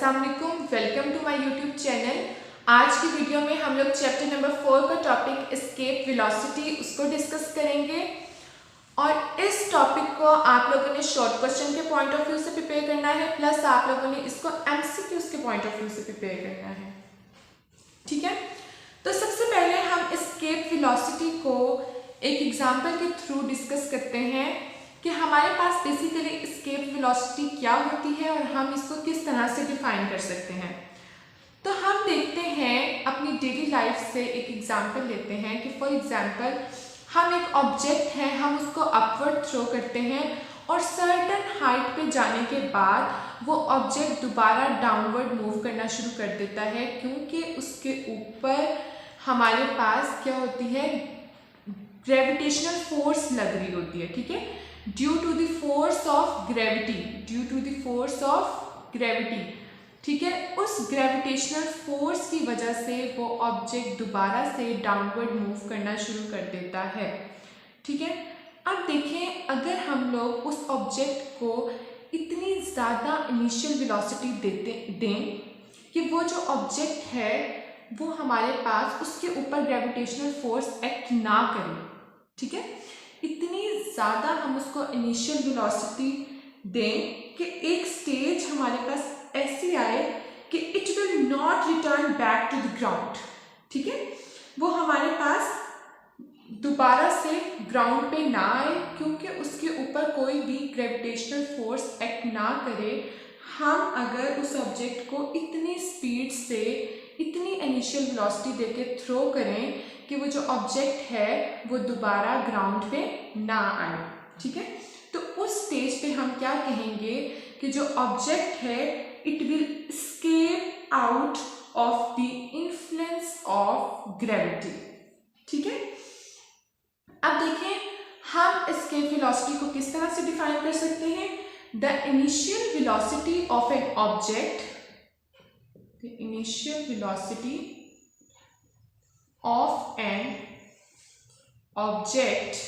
अस्सलाम वालेकुम, welcome to my YouTube channel. आज की वीडियो में हम लोग चैप्टर नंबर 4 का टॉपिक एस्केप वेलोसिटी उसको डिस्कस करेंगे और इस टॉपिक को आप लोगों ने शॉर्ट क्वेश्चन के पॉइंट ऑफ व्यू से प्रिपेयर करना है, प्लस आप लोगों ने इसको एमसीक्यूज के पॉइंट ऑफ व्यू से प्रिपेयर करना है। ठीक है, तो सबसे पहले हम एस्केप वेलोसिटी को एक एग्जाम्पल के थ्रू डिस्कस करते हैं कि हमारे पास बेसिकली एस्केप वेलोसिटी क्या होती है और हम इसको किस तरह से डिफाइन कर सकते हैं। तो हम देखते हैं अपनी डेली लाइफ से एक एग्जांपल लेते हैं कि फॉर एग्जांपल हम एक ऑब्जेक्ट है, हम उसको अपवर्ड थ्रो करते हैं और सर्टेन हाइट पे जाने के बाद वो ऑब्जेक्ट दोबारा डाउनवर्ड मूव करना शुरू कर देता है, क्योंकि उसके ऊपर हमारे पास क्या होती है, ग्रेविटेशनल फोर्स लग रही होती है। ठीक है, due to the force of gravity, due to the force of gravity. ठीक है, उस ग्रेविटेशनल फोर्स की वजह से वो ऑब्जेक्ट दोबारा से डाउनवर्ड मूव करना शुरू कर देता है। ठीक है, अब देखें, अगर हम लोग उस ऑब्जेक्ट को इतनी ज़्यादा इनिशियल वेलोसिटी दें कि वो जो ऑब्जेक्ट है वो हमारे पास उसके ऊपर ग्रेविटेशनल फोर्स एक्ट ना करे। ठीक है, इतनी ज़्यादा हम उसको इनिशियल वेलोसिटी दें कि एक स्टेज हमारे पास ऐसी आए कि it will not return back to the ground. ठीक है, वो हमारे पास दोबारा से ग्राउंड पे ना आए, क्योंकि उसके ऊपर कोई भी ग्रेविटेशनल फोर्स एक्ट ना करे। हम अगर उस ऑब्जेक्ट को इतनी स्पीड से इतनी इनिशियल वेलोसिटी देके थ्रो करें कि वो जो ऑब्जेक्ट है वो दोबारा ग्राउंड पे ना आए। ठीक है, तो उस स्टेज पे हम क्या कहेंगे कि जो ऑब्जेक्ट है it will escape out of the influence of gravity. ठीक है, अब देखें हम एस्केप वेलोसिटी को किस तरह से डिफाइन कर सकते हैं। The initial velocity of an object, the initial velocity of an object,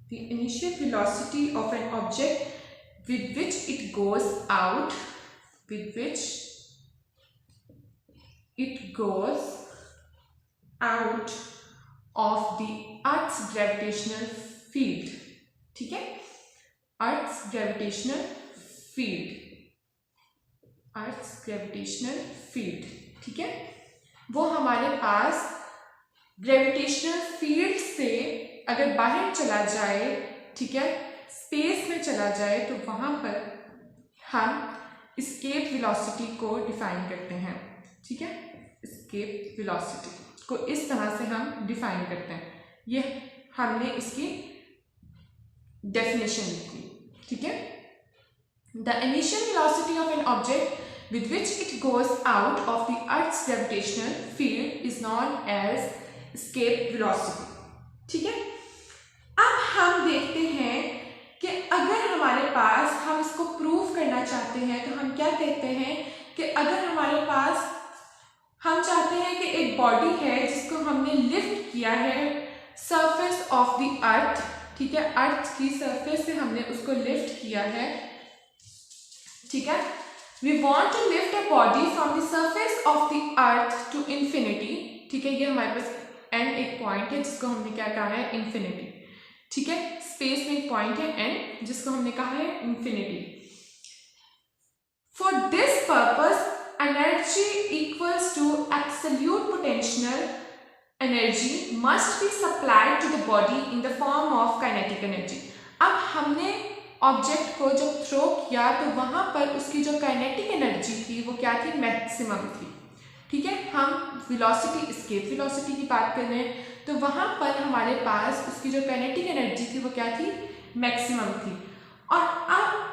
the initial velocity of an object with which it goes out, with which it goes out of the Earth's gravitational field. ठीक है, Earth's gravitational field, अर्थ gravitational field. ठीक है, वो हमारे पास gravitational field से अगर बाहर चला जाए, ठीक है, स्पेस में चला जाए, तो वहाँ पर हम एस्केप वेलोसिटी को डिफाइन करते हैं। ठीक है, एस्केप वेलोसिटी को इस तरह से हम डिफाइन करते हैं। ये हमने इसकी डेफिनेशन लिखी। ठीक है, the initial velocity of an object with which it goes out of the Earth's gravitational field is known as escape velocity. ठीक है, अब हम देखते हैं कि अगर हमारे पास हम इसको प्रूव करना चाहते हैं तो हम क्या कहते हैं कि अगर हमारे पास हम चाहते हैं कि एक बॉडी है जिसको हमने लिफ्ट किया है सरफेस ऑफ द अर्थ। ठीक है, अर्थ की सरफेस से हमने उसको लिफ्ट किया है। ठीक है, We want to lift a body from the surface of the earth to infinity. ठीक है, ये हमारे पास एंड एक पॉइंट है जिसको हमने क्या कहा है, इन्फिनिटी। ठीक है, स्पेस में एक पॉइंट है एंड जिसको हमने कहा है infinity. For this purpose energy equals to absolute potential energy must be supplied to the body in the form of kinetic energy. अब हमने ऑब्जेक्ट को जब थ्रो किया तो वहाँ पर उसकी जो काइनेटिक एनर्जी थी वो क्या थी, मैक्सिमम थी। ठीक है, हम वेलोसिटी एस्केप वेलोसिटी की बात कर रहे हैं, तो वहाँ पर हमारे पास उसकी जो काइनेटिक एनर्जी थी वो क्या थी, मैक्सिमम थी। और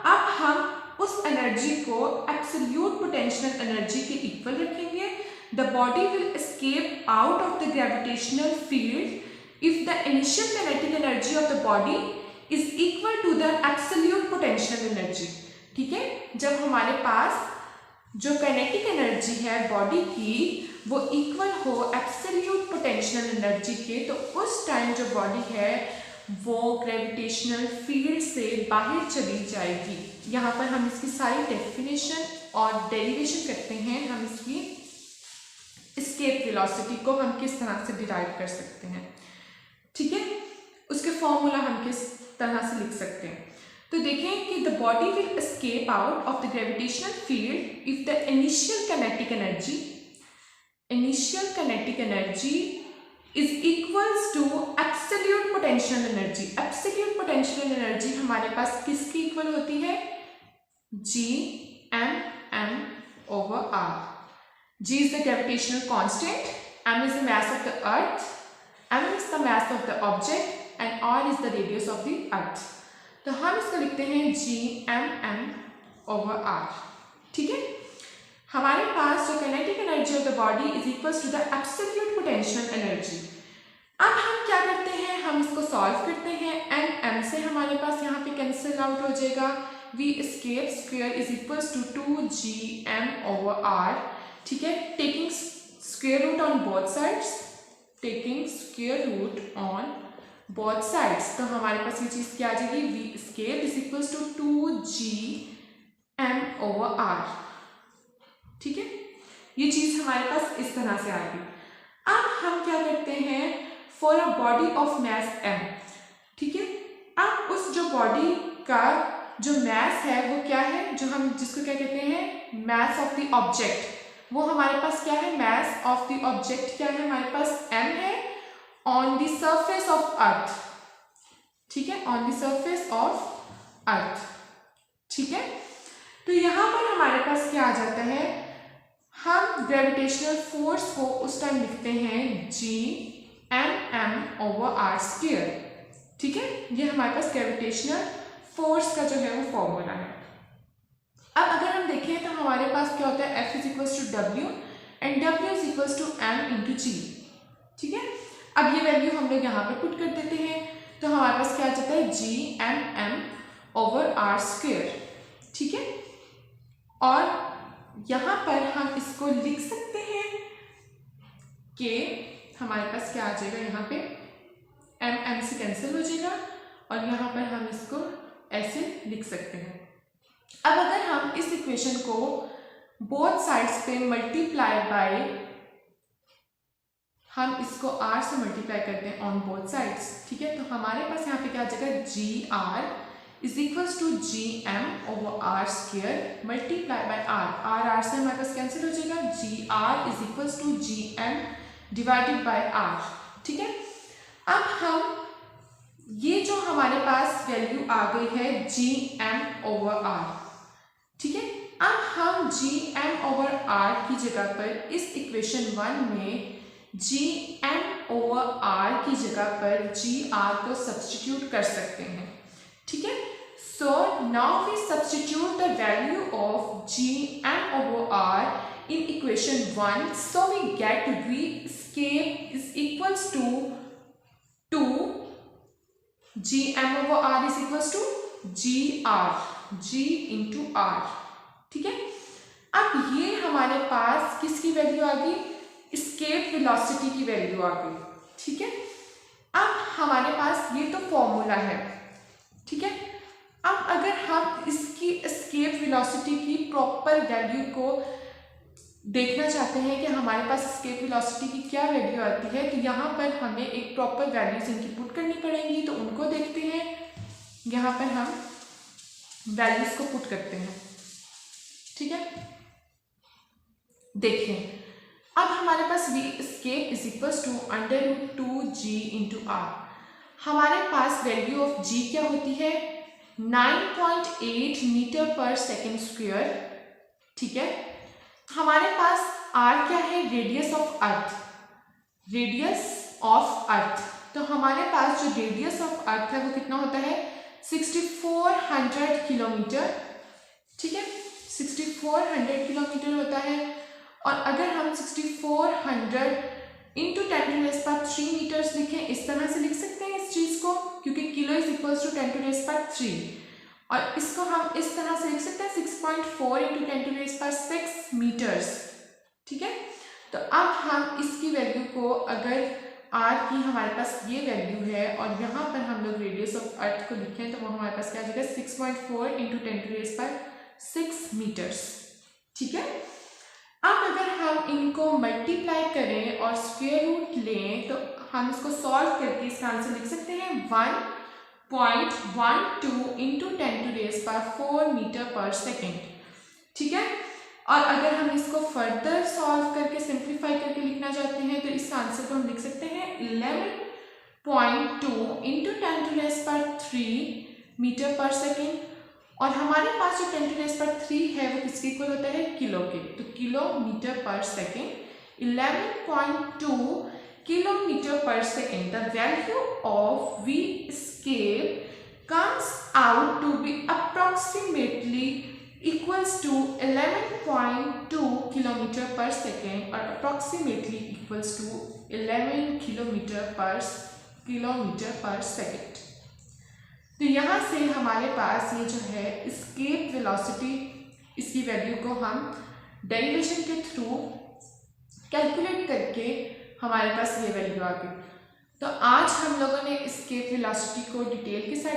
अब हम उस एनर्जी को एब्सोल्यूट पोटेंशियल एनर्जी के इक्वल रखेंगे। The body will escape out of the gravitational field if the initial kinetic energy of the body is equal to the absolute potential energy। ठीक है, जब हमारे पास जो काइनेटिक एनर्जी है बॉडी की वो इक्वल हो एब्सोल्यूट पोटेंशियल एनर्जी के, तो उस टाइम जो बॉडी है वो ग्रेविटेशनल फील्ड से बाहर चली जाएगी। यहाँ पर हम इसकी सारी डेफिनेशन और डेरिवेशन करते हैं हम इसकी एस्केप वेलोसिटी को हम किस तरह से डिराइव कर सकते हैं, ठीक है। उसके फॉर्मूला हम किस तरह से लिख सकते हैं। तो देखें कि the body will escape out of the gravitational field if the initial kinetic energy is equals to absolute potential energy. Absolute potential energy हमारे पास किसकी इक्वल होती है, G(m)(m)/r। G is the gravitational constant, m is the mass of the earth, m is the mass of the object and r is the radius of the earth। तो हम इसको लिखते हैं G(m)(m)/r, ठीक है। हमारे पास जो kinetic energy of the body is equals to the absolute potential energy. अब हम क्या करते हैं, हम इसको सॉल्व करते हैं, एंड m से हमारे पास यहाँ पे कैंसिल आउट हो जाएगा। V escape square is equals to 2G(m)/r, ठीक है। Taking square root on both sides, तो हमारे पास ये चीज़ क्या आ जाएगी, V escape is equals to 2G(m)/r, ठीक है। ये चीज़ हमारे पास इस तरह से आ गई। अब हम क्या करते हैं, for a body of mass m, ठीक है। अब उस जो बॉडी का जो मैस है वो क्या है, जो हम जिसको क्या कहते हैं, मैस ऑफ द ऑब्जेक्ट, वो हमारे पास क्या है, मैस ऑफ द ऑब्जेक्ट क्या है, हमारे पास m है on the surface of earth, ठीक है, on the surface of earth, ठीक है। तो यहाँ पर हमारे पास क्या आ जाता है, हम ग्रेविटेशनल फोर्स को उस टाइम लिखते हैं G(m)(m)/r², ठीक है। ये हमारे पास ग्रेविटेशनल फोर्स का जो है वो फॉर्मूला है। अब अगर हम देखें तो हमारे पास क्या होता है, F is equals to W and W is equals to m×G, ठीक है। अब ये वैल्यू हम लोग यहाँ पे पुट कर देते हैं, तो हमारे पास क्या आ जाता है, G(m)(m)/r², ठीक है। और यहाँ पर हम इसको लिख सकते हैं कि हमारे पास क्या आ जाएगा, यहाँ पे m से कैंसिल हो जाएगा और यहाँ पर हम इसको ऐसे लिख सकते हैं। अब अगर हम इस इक्वेशन को बोथ साइड्स पे मल्टीप्लाई बाय, हम इसको r से मल्टीप्लाई करते हैं ऑन बोथ साइड्स, ठीक है। तो हमारे पास यहाँ पे क्या आ जाएगा, GR is equals to G(m)/r² multiply by r से हमारे पास कैंसिल हो जाएगा, GR is equals to Gm divided by r, ठीक है। अब हम ये जो हमारे पास वैल्यू आ गई है Gm/r, ठीक है। अब हम Gm/r की जगह पर इस इक्वेशन 1 में Gm/r की जगह पर Gr को सब्स्टिट्यूट कर सकते हैं, ठीक है। So now we substitute the value of Gm/r in equation 1, so we get V escape is equals to 2 Gm/r is equals to Gr, G into R, ठीक है। अब ये हमारे पास किसकी वैल्यू आ गई, एस्केप वेलोसिटी की वैल्यू आ गई, ठीक है। अब हमारे पास ये तो फॉर्मूला है, ठीक है। अब अगर हम इसकी एस्केप वेलोसिटी की प्रॉपर वैल्यू को देखना चाहते हैं कि हमारे पास एस्केप वेलोसिटी की क्या वैल्यू आती है, तो यहाँ पर हमें एक प्रॉपर वैल्यूज इनकी पुट करनी पड़ेंगी, तो उनको देखते हैं। यहाँ पर हम वैल्यूज को पुट करते हैं, ठीक है। देखें, अब हमारे पास V escape is equals to √2G(r). हमारे पास वैल्यू ऑफ G क्या होती है, 9.8 मीटर पर सेकेंड स्क्वायर, ठीक है। हमारे पास R क्या है, रेडियस ऑफ अर्थ, तो हमारे पास जो रेडियस ऑफ अर्थ है वो कितना होता है, 6400 किलोमीटर, ठीक है। 6400 किलोमीटर होता है। और अगर हम 6400 इंटू 10⁻³ मीटर्स लिखें, इस तरह से लिख सकते हैं इस चीज़ को, क्योंकि किलो इज इक्वल्स टू 10⁻³, और इसको हम इस तरह से लिख सकते हैं 6.4 इंटू 10⁻6 मीटर्स, ठीक है। तो अब हम इसकी वैल्यू को, अगर r की हमारे पास ये वैल्यू है और यहाँ पर हम लोग रेडियस ऑफ अर्थ को लिखें, तो वो हमारे पास क्या आ जाएगा, 6.4 इंटू 10⁻6 मीटर्स, इनको मल्टीप्लाई करें और स्क्वायर रूट लें तो हम इसको सॉल्व करके इसका आंसर लिख सकते हैं 1.12 इंटू 10⁻⁴ मीटर पर सेकेंड। ठीक है, और अगर हम इसको फर्दर सॉल्व करके सिंप्लीफाई करके लिखना चाहते हैं तो इस आंसर को हम लिख सकते हैं 11.2 इंटू 10⁻³ मीटर पर सेकेंड। और हमारे पास जो 10⁻³ है वो किसके इक्वल होता है, किलो के, तो किलोमीटर पर सेकेंड 11.2 किलोमीटर पर second. The value of V escape comes out to be approximately equals to 11.2 kilometer per second or approximately equals to 11 kilometer per second। तो यहाँ से हमारे पास ये जो है एस्केप वेलोसिटी, इसकी वैल्यू को हम डेरिवेशन के थ्रू कैलकुलेट करके हमारे पास ये वैल्यू आ गई। तो आज हम लोगों ने एस्केप वेलोसिटी को डिटेल के साथ